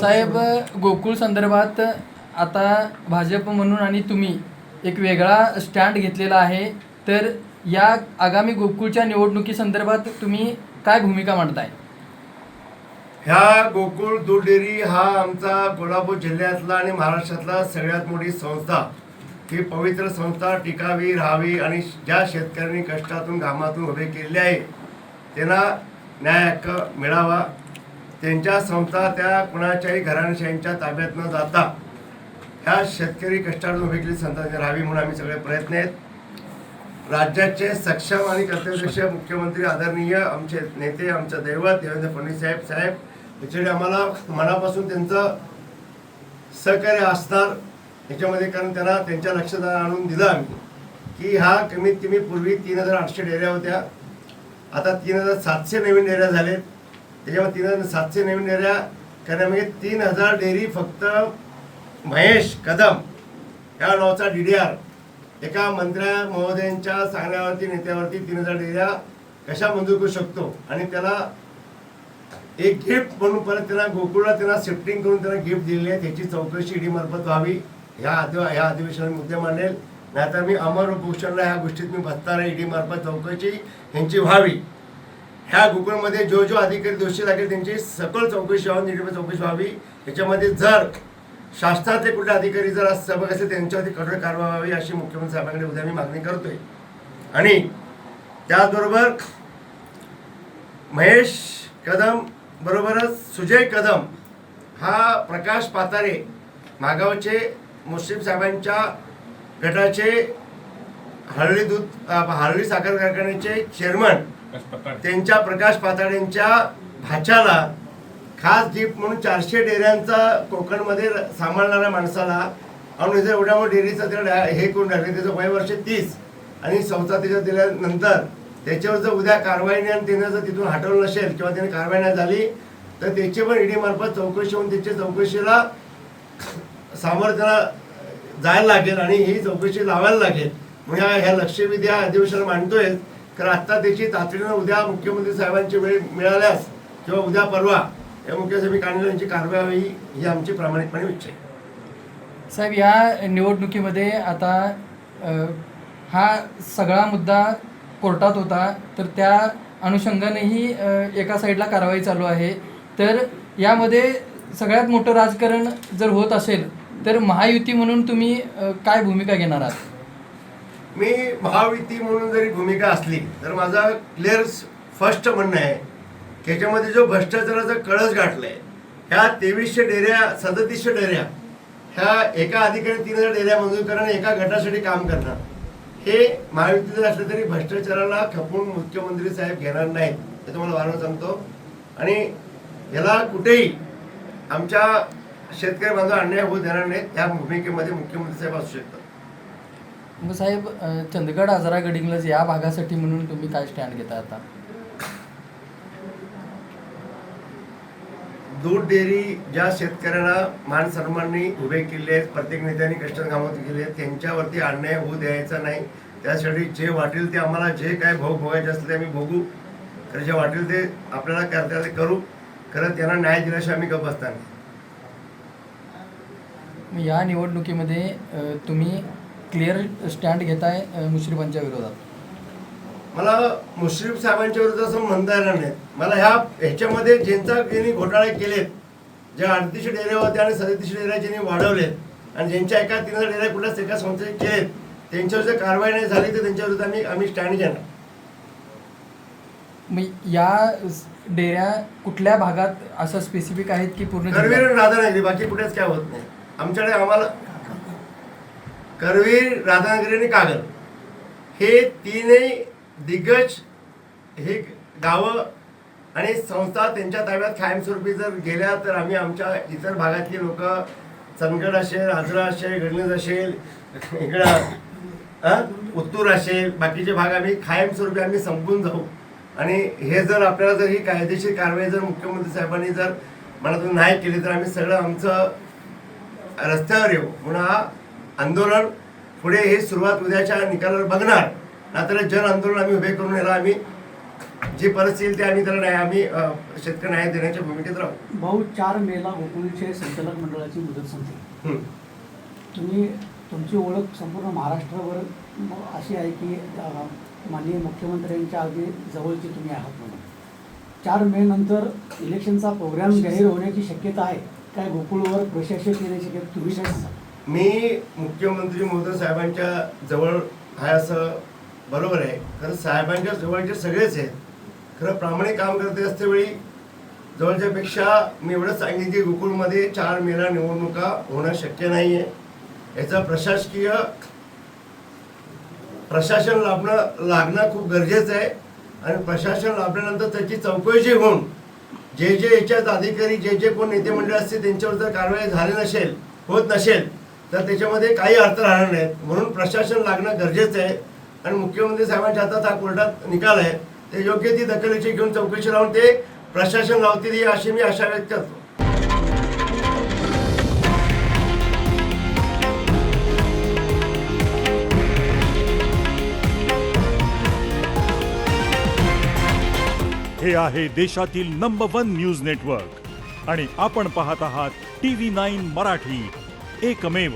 साहेब, गोकुळ संदर्भात आता भाजप म्हणून आणि तुम्ही एक वेगळा स्टँड घेतलेला आहे, तर या आगामी गोकुळच्या निवडणुकीसंदर्भात तुम्ही काय भूमिका मांडताय? ह्या गोकुळ दूध डेअरी हा आमचा कोल्हापूर जिल्ह्यातला आणि महाराष्ट्रातला सगळ्यात मोठी संस्था, ही पवित्र संस्था टिकावी राहावी आणि ज्या शेतकऱ्यांनी कष्टातून घामातून उभे केलेले आहे त्यांना न्याय हक्क मिळावा. त्यांच्या संस्था त्या कुणाच्याही घराणेशाहींच्या ताब्यात न जाता ह्या शेतकरी कष्टातून उभे केलेली संस्था राहावी म्हणून आम्ही सगळे प्रयत्न आहेत. राज्याचे सक्षम आणि कर्तव्यदक्ष मुख्यमंत्री आदरणीय आमचे नेते, आमचं दैवत देवेंद्र फडणवीस साहेब याच्याकडे आम्हाला मनापासून त्यांचं सहकार्य असणार याच्यामध्ये, कारण त्यांना त्यांच्या लक्षात आणून दिलं आम्ही की हा कमीत कमी पूर्वी 3800 डेअऱ्या होत्या, आता 3700 नवीन डेअऱ्या झालेत. त्याच्यामध्ये 3700 नवीन डेअऱ्या करण्यामध्ये 3000 डेअरी फक्त महेश कदम या नावाचा DDR एका मंत्र्या महोदयांच्या सांगण्यावरती नेत्यावरती 3000 डेअऱ्या कशा मंजूर करू शकतो आणि त्याला एक गिफ्ट म्हणून परत त्यांना गोकुळला त्यांना शिफ्टिंग करून त्यांना गिफ्ट दिलेली आहे. त्याची चौकशी ED मार्फत व्हावी. ह्या अधिवेशनात मुद्दे मांडेल, नाहीतर मी अमर उपोषणला ह्या गोष्टीत मी बसणार आहे. ED मार्फत चौकशी यांची व्हावी. ह्या गोकुळमध्ये जो अधिकारी दोषी लागेल त्यांची सखोल चौकशी व्हावी, ED चौकशी व्हावी. याच्यामध्ये जर शासनातले कुठले अधिकारी जर सहभाग असेल त्यांच्यावरती कठोर कारवाई व्हावी अशी मुख्यमंत्री साहेबांकडे उद्या मी मागणी करतोय. आणि त्याचबरोबर महेश कदम बरोबरच सुजय कदम हा प्रकाश पातारे मागावचे मुस्लिम साहेबांच्या गटाचे हरळी साखर कारखान्याचे चेअरमन त्यांच्या प्रकाश पाताळेंच्या भाच्याला खास गिफ्ट म्हणून 400 डेअऱ्यांचा कोकणमध्ये सांभाळणाऱ्या माणसाला आणि जर एवढ्या मोठ्या डेअरीचं त्याला हे करून टाकले, त्याचं वय वर्ष 30 आणि संस्था त्याच्या दिल्यानंतर त्याच्यावर जर उद्या कारवाईने आणि त्यानं जर तिथून हटवलं नसेल किंवा त्याने कारवाई नाही झाली तर त्याची पण ED मार्फत चौकशी होऊन त्याच्या चौकशीला सामोरं त्याला जायला लागेल आणि ही चौकशी लावायला लागेल. म्हणजे ह्या लक्षवेधी ह्या अधिवेशनाला मांडतोय, कारण आत्ता त्याची तातडीनं उद्या मुख्यमंत्री साहेबांची वेळ मिळाल्यास किंवा उद्या परवा या मुख्यमंत्री यांची कारवाई व्हावी ही आमची प्रामाणिकपणे इच्छा आहे. साहेब, या निवडणुकीमध्ये आता हा सगळा मुद्दा कोर्टात होता, तर त्या अनुषंगानेही एका साईडला कारवाई चालू आहे. तर यामध्ये सगळ्यात मोठं राजकारण जर होत असेल तर महायुती म्हणून तुम्ही काय भूमिका घेणार आहात? मी महायुती म्हणून जरी भूमिका असली तर माझा क्लिअर फर्स्ट म्हणणं आहे की याच्यामध्ये जो भ्रष्टाचाराचा कळस गाठलाय, ह्या 2300 डेअऱ्या 3700 डेअऱ्या ह्या एका अधिकारी 3000 डेअऱ्या मंजूर करणं, एका गटासाठी काम करणं, हे महायुती जर असलं तरी भ्रष्टाचाराला खपवून मुख्यमंत्री साहेब घेणार नाहीत हे तुम्हाला वारंवार सांगतो. आणि याला कुठेही आमच्या शेतकरी बांधव अन्याय होऊ देणार नाहीत. या भूमिकेमध्ये मुख्यमंत्री साहेब असू शकतात. मग साहेब, चंदगड आजरा गडिंग्लज या भागासाठी म्हणून तुम्ही काय स्टँड घेता आता? दूध डेअरी ज्या शेतकऱ्यांना मान सन्माननी उभे केले आहेत, प्रत्येक नेत्यांनी कष्टात कामात केले आहेत, त्यांच्यावरती अन्याय होऊ द्यायचा नाही. त्यासाठी जे वाटेल ते आम्हाला जे काय भोग भोगायचे असले ते आम्ही भोगू, तर जे वाटेल ते आपल्याला करता ते करू. खरं त्यांना न्याय दिल्याशिवाय आम्ही गप्प बसणार नाही. या निवडणुकीमध्ये तुम्ही क्लिअर स्टँड घेताय मुश्रीफांच्या विरोधात? मला मुश्रीफ साहेबांच्या विरुद्ध असं म्हणता येणार नाही. मला ह्याच्यामध्ये ज्यांनी घोटाळे केलेत, ज्या 3800 डेअऱ्या होत्या आणि 3700 डेअऱ्या ज्यांनी वाढवलेत आणि ज्यांच्या एका 3000 डेअऱ्या कुठल्याच एका संस्थेचे केलेत, त्यांच्यावर जर कारवाई नाही झाली तर त्यांच्या विरुद्ध आम्ही स्टँड घेणार. मग या डेअऱ्या कुठल्या भागात असं स्पेसिफिक आहेत की पूर्ण करवीर राधानगरी, बाकी कुठेच काय होत नाही आमच्याकडे. आम्हाला करवीर, राधानगरी आणि कागल हे तीनही दिग्गज हे गावं आणि संस्था त्यांच्या ताब्यात कायमस्वरूपी जर गेल्या तर आम्ही आमच्या इतर भागातली लोक, चंदगड असेल, आजरा असेल, गडगंज असेल, इकडं उत्तूर असेल, बाकीचे भाग आम्ही कायमस्वरूपी आम्ही संपून जाऊ. आणि हे जर आपल्याला जर ही कायदेशीर कारवाई जर मुख्यमंत्री साहेबांनी जर मनातून नाही केली तर आम्ही सगळं आमचं रस्त्यावर येऊ. पुन्हा आंदोलन पुढे हे सुरुवात उद्याच्या निकालावर बघणार, नाहीतर जन आंदोलन आम्ही उभे करून याला आम्ही जी परिस्थिती येईल ते आम्ही त्याला आम्ही शेतकरी न्याय देण्याच्या भूमिकेत राहू. भाऊ 4 मेला गोकुळचे संचालक मंडळाची मुदत संपली. हं. तुमची ओळख संपूर्ण महाराष्ट्रावर अशी आहे की माननीय मुख्यमंत्र्यांच्या अगदी जवळची तुम्ही आहात म्हणून. 4 मे नंतर इलेक्शनचा प्रोग्राम जाहीर होण्याची शक्यता आहे काय? गोकुळवर प्रशासक येण्याची शक्यता तुम्ही काय सांगा? मी मुख्यमंत्री महोदय साहेबांच्या जवळ आहे असं बरोबर आहे. खरं साहेबांच्या जवळचे सगळेच आहेत. खरं प्रामाणिक काम करते असतेवेळी जवळच्यापेक्षा मी एवढं सांगेन की गोकुळमध्ये 4 मेला निवडणुका होणं शक्य नाही आहे. याचा प्रशासन लागणं खूप गरजेचं आहे आणि प्रशासन लाभल्यानंतर त्याची चौकशी होऊन जे याच्यात अधिकारी जे कोण नेते मंडळ असते त्यांच्यावर जर कारवाई झाली होत नसेल तर त्याच्यामध्ये काही अर्थ राहणार नाहीत. म्हणून प्रशासन लागणं गरजेचं आहे आणि मुख्यमंत्री साहेबांच्या हातात हा कोर्टात निकाल आहे. ते योग्य ती दखलीची घेऊन चौकशी लावून ते प्रशासन लावतील अशी मी आशा व्यक्त करतो. हे आहे देशातील नंबर 1 न्यूज नेटवर्क आणि आपण पाहत आहात TV9 मराठी, एकमेव.